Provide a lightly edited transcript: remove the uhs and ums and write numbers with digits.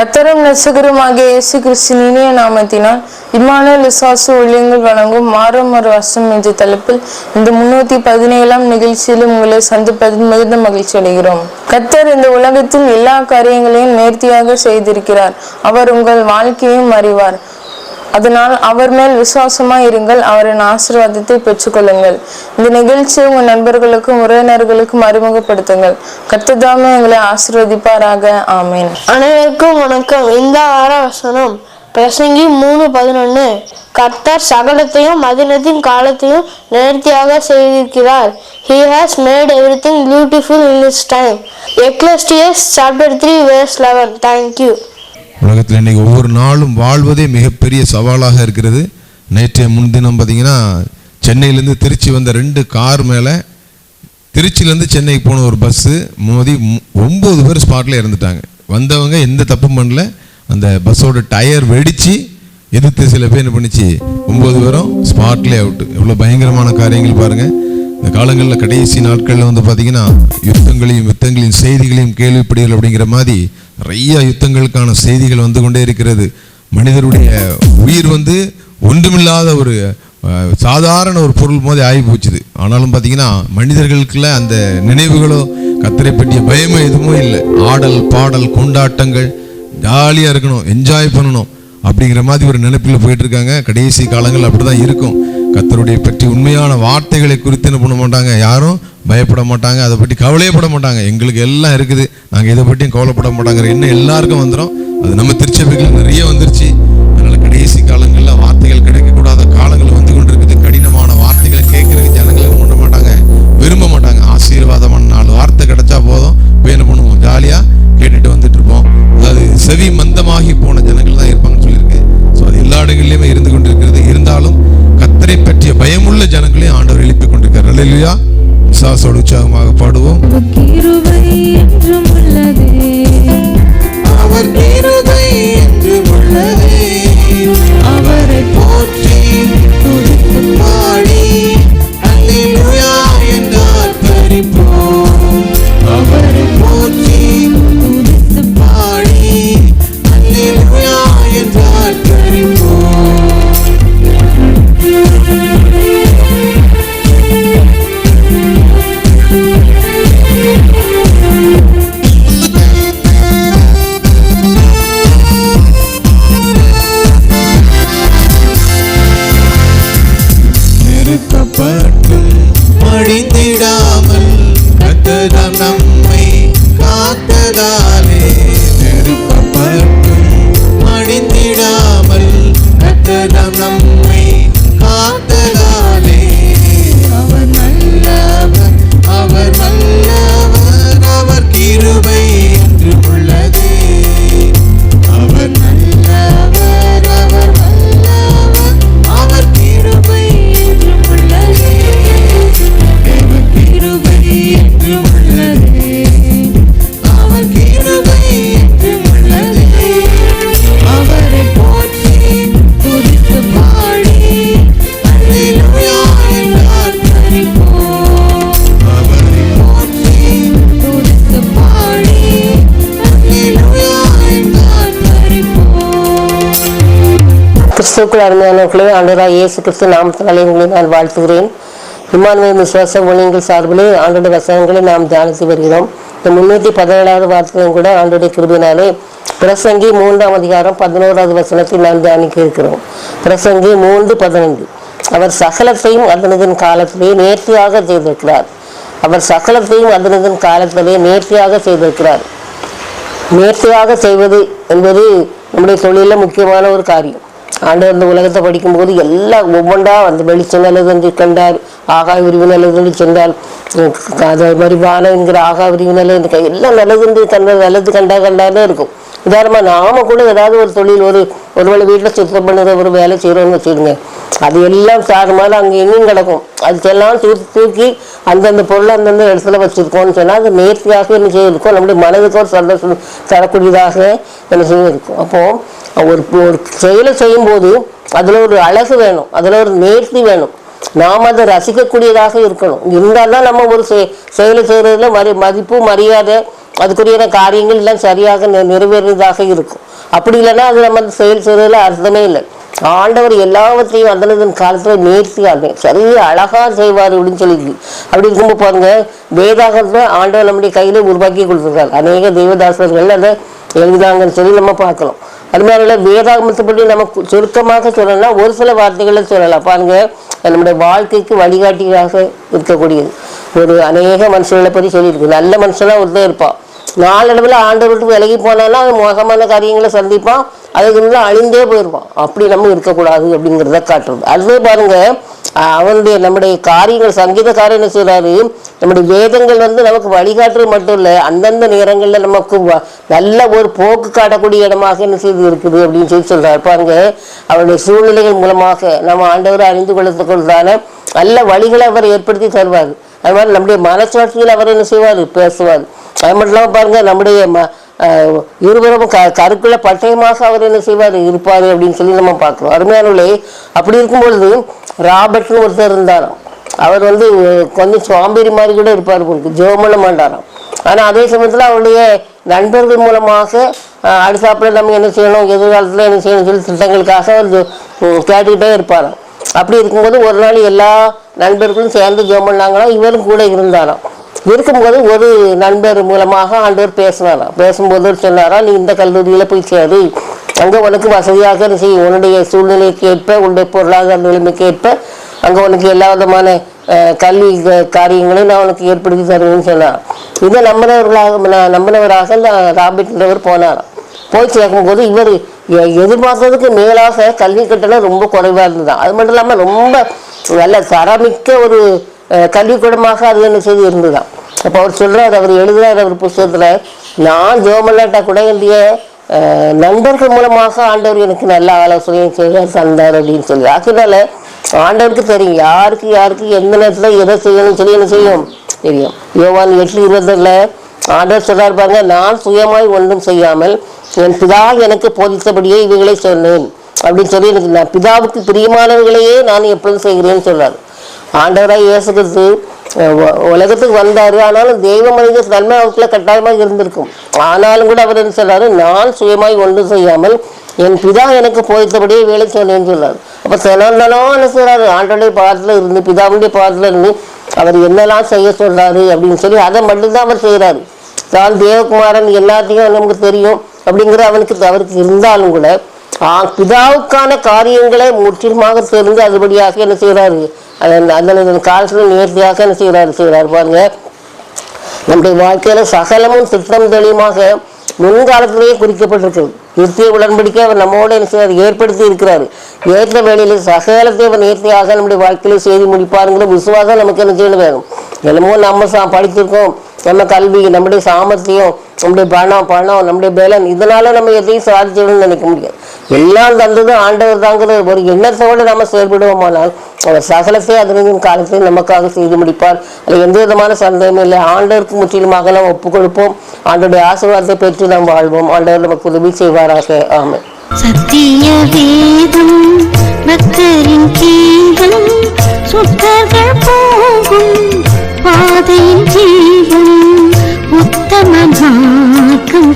கர்த்தரும் இரட்சகருமாகிய இயேசு கிறிஸ்துவின் இனிய நாமத்தினால் இம்மானுவேல் விசுவாச ஊழியங்கள் வழங்கும் மாறும் ஒரு வசனம் என்ற தலைப்பில் இந்த 317ஆம் நிகழ்ச்சியில் உங்களை சந்திப்பதில் மிகுந்த மகிழ்ச்சி அடைகிறோம். கர்த்தர் இந்த உலகத்தில் எல்லா காரியங்களையும் நேர்த்தியாக செய்திருக்கிறார். அவர் உங்கள் வாழ்க்கையும் அறிவார். அதனால் அவர் மேல் விசுவாசமாய் இருங்கள். அவரின் ஆசீர்வாதத்தை பெற்றுக்கொள்ளுங்கள். இந்த நிகழ்ச்சியை உங்கள் நண்பர்களுக்கும் உறவினர்களுக்கும் அறிமுகப்படுத்துங்கள். கர்த்தர் தாமே எங்களை ஆசீர்வதிப்பாராக. ஆமென். அனைவருக்கும் வணக்கம். இந்த வசனம் பிரசங்கி 3:11. கர்த்தர் சகலத்தையும் அதினத்தின் காலத்தையும் நேர்த்தியாக செய்திருக்கிறார். He has made everything beautiful in his time. Ecclesiastes chapter 3 verse 11. Thank you. உலகத்தில் இன்றைக்கி ஒவ்வொரு நாளும் வாழ்வதே மிகப்பெரிய சவாலாக இருக்கிறது. நேற்றைய முன்தினம் பார்த்தீங்கன்னா சென்னையிலேருந்து திருச்சி வந்த 2 கார் மேலே திருச்சியிலேருந்து சென்னைக்கு போன ஒரு பஸ்ஸு மோதி 9 பேர் ஸ்பாட்டில் இறந்துட்டாங்க. வந்தவங்க எந்த தப்பும் பண்ணல. அந்த பஸ்ஸோட டயர் வெடித்து எதிர்த்து சில பேர் என்ன பண்ணிச்சு, 9 பேரும் ஸ்பாட்லேயே அவுட்டு. எவ்வளோ பயங்கரமான காரியங்கள் பாருங்கள். இந்த காலங்களில் கடைசி நாட்களில் வந்து பார்த்திங்கன்னா யுத்தங்களின் செய்திகளையும் கேள்விப்படுகள் அப்படிங்கிற மாதிரி நிறைய யுத்தங்களுக்கான செய்திகள் வந்து கொண்டே இருக்கிறது. மனிதருடைய உயிர் வந்து ஒன்றுமில்லாத ஒரு சாதாரண ஒரு பொருள் மாதிரி ஆகி போச்சுது. ஆனாலும் பார்த்தீங்கன்னா மனிதர்களுக்குள்ள அந்த நினைவுகளோ கர்த்தரை பற்றிய பயமோ எதுவுமே இல்லை. ஆடல் பாடல் கொண்டாட்டங்கள், ஜாலியாக இருக்கணும், என்ஜாய் பண்ணணும் அப்படிங்கிற மாதிரி ஒரு நினைப்பில் போயிட்டு இருக்காங்க. கடைசி காலங்கள் அப்படி தான் இருக்கும். கர்த்தருடைய பற்றி உண்மையான வார்த்தைகளை குறித்து என்ன பண்ண மாட்டாங்க, யாரும் பயப்பட மாட்டாங்க, அதை பற்றி கவலையப்பட மாட்டாங்க. எங்களுக்கு எல்லாம் இருக்குது, நாங்கள் இதை பற்றியும் கவலைப்பட மாட்டாங்கிற எண்ணம் எல்லாருக்கும் வந்துடும். அது நம்ம திருச்சபைகள் நிறைய வந்துருச்சு. அதனால் கடைசி காலங்களில் வார்த்தைகள் கிடைக்கக்கூடாத காலங்கள் வந்து கொண்டு இருக்குது. கடினமான வார்த்தைகளை கேட்கறதுக்கு ஜனங்களுக்கு பண்ண மாட்டாங்க, விரும்ப மாட்டாங்க. ஆசீர்வாதமான 4 வார்த்தை கிடைச்சா போதும், போய் என்ன பண்ணுவோம், ஜாலியாக கேட்டுட்டு வந்துட்டு இருப்போம். அதாவது செவி மந்தமாகி போன ஜனங்கள் தான் இருப்பாங்கன்னு சொல்லியிருக்கு. ஸோ அது எல்லா இடங்கள்லையுமே இருந்து கொண்டு இருக்கிறது. இருந்தாலும் கர்த்தரை பற்றிய பயமுள்ள ஜனங்களையும் ஆண்டவர் எழுப்பி கொண்டிருக்கிறார். அல்லேலூயா. விசுவாசோடு உற்சாகமாக பாடுவோம். அவரை போற்றி துதித்து பாடி அல்லேலூயா என்றார் பரிபூர்ணம். அவரை போற்றி துதித்து பாடி அல்லேலூயா என்றார் பரிபூர்ணம். மடிந்திடாமல் கர்த்தர் நம்மை காத்ததாலே, நெருக்கப்பட்டும் மடிந்திடாமல் கர்த்தர் நம்மை காத்ததாலே, அவர் நல்லவர், அவர் வல்லவர், அவர் கிருபை என்று உள்ளதே. அவர் நல்லவர், அவர் வல்லவர், அவர் கிருபை என்று உள்ளதே. அவர் கிருபை என்று உள்ளதே. அவர் கிருபை என்று உள்ளதே. அவரை போற்றி துதித்து பாடி அல்லேலூயா என்றார் பரிபூர்ணம். அவரை போற்றி துதித்து பாடி அல்லேலூயா என்றார் பரிபூர்ணம். கிறிஸ்துவுக்குள் அருமையானவர்களே, ஆண்டவராகிய இயேசு கிறிஸ்து நாமத்தினாலே உங்களை நான் வாழ்த்துகிறேன். இம்மானுவேல் விசுவாச ஊழியங்கள் சார்பிலே ஆண்டோடைய வசனங்களை நாம் தியானித்து வருகிறோம். இந்த 317வது வார்த்தையும் கூட ஆண்டோடைய கிருபையினாலே பிரசங்கி 3ஆம் அதிகாரம் 11வது வசனத்தை நாம் தியானிக்க இருக்கிறோம். பிரசங்கி 3:15. அவர் சகலத்தையும் அதனதன் காலத்திலே நேர்த்தியாக செய்திருக்கிறார். அவர் சகலத்தையும் அதனதன் காலத்திலே நேர்த்தியாக செய்திருக்கிறார். நேர்த்தியாக செய்வது என்பது நம்முடைய தொழிலில் முக்கியமான ஒரு காரியம். ஆண்டவர் இந்த உலகத்தை படிக்கும்போது எல்லாம் ஒவ்வொன்றா அந்த வெளிச்சம் நல்லது கண்டார், ஆகாய விரிவு நல்லது சென்றால், அதே மாதிரி வானம் என்கிற ஆகாய விரிவு நல்லது எல்லாம் நல்லது நல்லது கண்டாலே இருக்கும். உதாரணமாக நாம கூட ஏதாவது ஒரு தொழில் ஒருவேளை வீட்டில் சுத்தம் பண்ணுற ஒரு வேலை செய்கிறோன்னு வச்சுடுங்க, அது எல்லாம் சாருமாதிரி அங்கே எங்கேயும் கிடக்கும். அதுக்கெல்லாம் தூக்கி அந்தந்த பொருளை அந்தந்த இடத்துல வச்சுருக்கோம்னு சொன்னால் அது நேர்த்தியாக என்ன செய்யிருக்கும், நம்முடைய மனதுக்கு ஒரு சந்தோஷம் தரக்கூடியதாக என்ன செய்யிருக்கும். அப்போது ஒரு செயலை செய்யும்போது அதில் ஒரு அழகு வேணும், அதில் ஒரு நேர்த்தி வேணும். நாம் அதை ரசிக்கக்கூடியதாக இருக்கணும். இருந்தால் தான் நம்ம ஒரு செயலை செய்கிறதுல மதிப்பு மரியாதை அதுக்குரிய காரியங்கள் எல்லாம் சரியாக நிறைவேறியதாக இருக்கும். அப்படி இல்லைன்னா அது நம்ம செயல் செய்யறதுல அர்த்தமே இல்லை. ஆண்டவர் எல்லாவற்றையும் அந்தனதன் காலத்தில் நேர்த்தியாக சரியா அழகா செய்வார் அப்படின்னு சொல்லியிருக்கு. அப்படி இருக்கும்போது பாருங்க, வேதாகத்தை ஆண்டவர் நம்முடைய கையில உருவாக்கி கொடுத்துருக்காரு. அநேக தெய்வதாசர்கள் அதை எழுதினாங்கன்னு சொல்லி நம்ம பார்க்கலாம். அது மாதிரி வேதாகமத்தை பற்றி நம்ம சுருக்கமாக சொல்லணும்னா ஒரு சில வார்த்தைகளை சொல்லலாம். பாருங்க, நம்முடைய வாழ்க்கைக்கு வழிகாட்டியாக இருக்கக்கூடியது. ஒரு அநேக மனுஷர்களை பற்றி சொல்லியிருக்கு. நல்ல மனுஷனா ஒருத்தர் இருப்பான், நாளடைவில் ஆண்டவருக்கு விலகி போனாலும் அவன் மோசமான காரியங்களை சந்திப்பான், அதுக்கு அழிந்தே போயிடுவான். அப்படி நம்ம இருக்கக்கூடாது அப்படிங்கிறத காட்டுறது. அதுவே பாருங்க, அவனுடைய நம்முடைய காரியங்கள் சங்கீதக்காரர் என்ன செய்யறாரு, நம்முடைய வேதங்கள் நமக்கு வழிகாட்டுறது மட்டும் இல்லை, அந்தந்த நேரங்களில் நமக்கு நல்ல ஒரு போக்கு காட்டக்கூடிய இடமாக என்ன செய்து இருக்குது அப்படின்னு சொல்லி சொல்றாரு. பாருங்க, அவருடைய சூழ்நிலைகள் மூலமாக நம்ம ஆண்டவரை அறிந்து கொள்வதற்கான நல்ல வழிகளை அவர் ஏற்படுத்தி தருவார். அது மாதிரி நம்முடைய மனசாட்சியில் அவர் என்ன செய்வார், பேசுவார். அது மட்டும் இல்லாமல் பாருங்க, நம்முடைய இருவரும் கருக்குள்ள பட்டயமாக அவர் என்ன செய்வார், இருப்பார் அப்படின்னு சொல்லி நம்ம பார்க்கிறோம். அருமையானவர்களே, அப்படி இருக்கும்பொழுது ராபர்ட்னு ஒருத்தர் இருந்தாராம். அவர் கொஞ்சம் சுவாம்பேறி மாதிரி கூட இருப்பார், உங்களுக்கு ஜெபம் பண்ண மாட்டாராம். ஆனால் அதே சமயத்தில் அவருடைய நண்பர்கள் மூலமாக அடுத்தாப்புல நம்ம என்ன செய்யணும், எதிர்காலத்தில் என்ன செய்யணும் சொல்லி திட்டங்களுக்காக அவர் கேட்டுக்கிட்டே இருப்பாராம். அப்படி இருக்கும்போது ஒரு நாள் எல்லா நண்பர்களும் சேர்ந்து ஜெபம் பண்ணாங்களாம், இவரும் கூட இருந்தாராம். இருக்கும்போது ஒரு நண்பர் மூலமாக ஆண்டவர் பேசினாராம். பேசும்போது சொன்னாரா, நீ இந்த கல்லூரியில் போய் சேரு, அங்கே உனக்கு வசதியாக செய்யும், உன்னுடைய சூழ்நிலைக்கு ஏற்ப உன்னுடைய பொருளாதார நிலைமைக்கு ஏற்ப அங்கே உனக்கு எல்லா விதமான கல்வி காரியங்களையும் நான் உனக்கு ஏற்படுத்தி தருவேன்னு சொன்னார். இதை நம்பினவராக ராபர்ட்ன்றவர் போனாராம். போய் சேர்க்கும்போது இவர் எதிர்பார்த்ததுக்கு மேலாக கல்வி கட்டணம் ரொம்ப குறைவாக இருந்ததுதான். அது மட்டும் இல்லாமல் ரொம்ப நல்ல தரமிக்க ஒரு கல்விக்கூடமாக அது என்ன செய்து இருந்துதான். அப்போ அவர் சொல்றாரு, அவர் எழுதுறாரு அவர் புத்தகத்துல, நான் ஜோமல்லாட்டா கூட என்னுடைய நண்பர்கள் மூலமாக ஆண்டவர் எனக்கு நல்ல ஆலோசனையும் செய்தார் தந்தார் அப்படின்னு சொல்லி. அதனால ஆண்டவருக்கு தெரியும் யாருக்கு எந்த நேரத்தில் எதை செய்யணும்னு சொல்லி என்ன செய்யும் தெரியும். யோவான் 8:22 ஆண்டவர் சொல்றாரு பாருங்க, நான் சுயமாய் ஒன்றும் செய்யாமல் என் பிதா எனக்கு போதித்தபடியே இவைகளை சொன்னேன் அப்படின்னு சொல்லி எனக்கு நான் பிதாவுக்கு பிரியமானவர்களையே நான் எப்பொழுதும் செய்கிறேன்னு சொல்றாரு. ஆண்டவராக இயேசு கிறிஸ்து உலகத்துக்கு வந்தாரு, ஆனாலும் தெய்வ மனித தன்மை அவருக்குள்ள கட்டாயமாக இருந்திருக்கும். ஆனாலும் கூட அவர் என்ன சொல்றாரு, நான் சுயமாய் ஒன்றும் செய்யாமல் என் பிதா எனக்கு போதித்தபடியே வேலை சொன்னேன்னு சொல்றாரு. அப்ப தினம் என்ன செய்யறாரு, ஆண்டோடைய பாதத்துல இருந்து பிதாவுடைய பாதத்துல இருந்து அவர் என்னெல்லாம் செய்ய சொல்றாரு அப்படின்னு சொல்லி அதை மட்டும்தான் அவர் செய்யறாரு. தான் தேவகுமாரன் எல்லாத்தையும் நமக்கு தெரியும் அப்படிங்கிற அவருக்கு இருந்தாலும் கூட பிதாவுக்கான காரியங்களை முற்றிலுமாக தெரிந்து அதுபடியாக என்ன செய்யறாரு, அதன் காலத்தில் நேர்த்தியாக என்ன செய்யறாரு பாருங்க. நம்முடைய வாழ்க்கையில சகலமும் திட்டம் தெளிவாக முன்காலத்திலேயே குறிக்கப்பட்டிருக்கிறது. நித்திய உடன்படிக்கை அவர் நம்மோட என்ன செய்யறாரு, ஏற்படுத்தி இருக்கிறாரு. ஏற்ற வேலையில சகலத்தை அவர் நேர்த்தியாக நம்முடைய வாழ்க்கையில செய்து முடிப்பாருங்கிற விசுவாசம் நமக்கு என்ன செய்யணும் வேணும். என்னமோ நம்ம படிச்சிருக்கோம், நம்ம கல்வி, நம்முடைய சாமர்த்தியம், நம்முடைய பணம், நம்முடைய பலன், இதனால நம்ம எதையும் சாதிச்சிடணும்னு நினைக்க முடியாது. எல்லாம் தந்தது ஆண்டவர் தாங்கிற ஒரு எண்ணத்தோடு நம்ம செயல்படுவோமானால் அவர் சகலத்தை அதனின் காலத்தை நமக்காக செய்து முடிப்பார். அதில் எந்த விதமான சந்தேகமும் இல்லை. ஆண்டவருக்கு முற்றிலுமாக நாம் ஒப்புக் கொடுப்போம். ஆண்டோடைய ஆசீர்வாதத்தை பெற்று நாம் வாழ்வோம். ஆண்டவர் நமக்கு உதவி செய்வாராக. ஆமென். சத்திய வேதம் பக்தரின் கீதம், சுத்தர்கள் போகும் பாதையின் ஜீவன், உத்தம மார்க்கம்